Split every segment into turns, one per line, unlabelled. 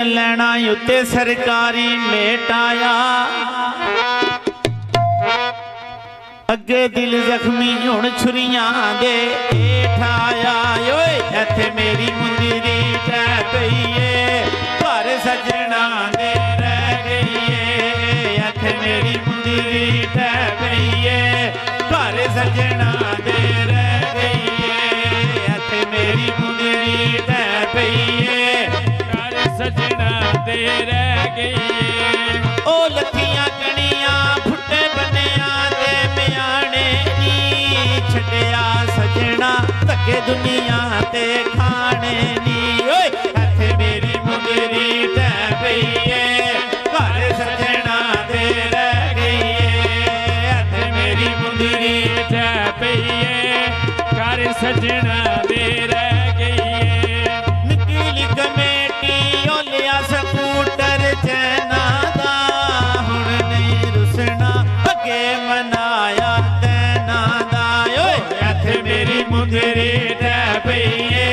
लैना उत्ते सरकारी मेट आया, अगे दिल जख्मी हुण छुरियां दे हेठ आया। ओए इत्थे मेरी मुंदरी टै पई ए, घर सजना दे रह गई ए। इत्थे मेरी मुंदरी टै पई ए, घर सजना दे रह गई ए। इत्थे मेरी मुंदरी टै पई ए, घर सजना दे रह गई ए। ओ लखियां कणियां फुटे बनिया दे म्याणे नी, छड्डिया सजना धक्के दुनिया ते खाने नी। ओए इत्थे मेरी मुंदरी टै पई ए, घर सजना दे रह गई ए। इत्थे मेरी मुंदरी टै पई ए, घर सजना दे रह गई ए। निकली कमेटी ओ लिया स्कूटर चैना दा, हुण नहीं रुसना अगे मनाया तैना दा। ओए इत्थे मेरी मुंदरी टै पई ए,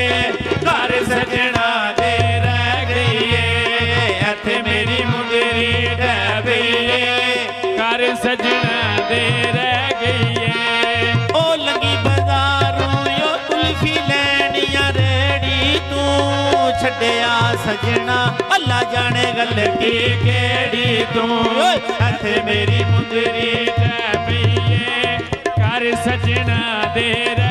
घर सजना दे रह गई ए। इत्थे मेरी मुंदरी टै पई ए, घर सजना दे रह गई ए। ओ लगी बाजारों यो कुल्फी लैनिया रेड़ी तू, छड्डिया सजना अल्लाह जाने गल की केड़ी तू। इत्थे मेरी मुंदरी टै पई ए, घर सजना दे रह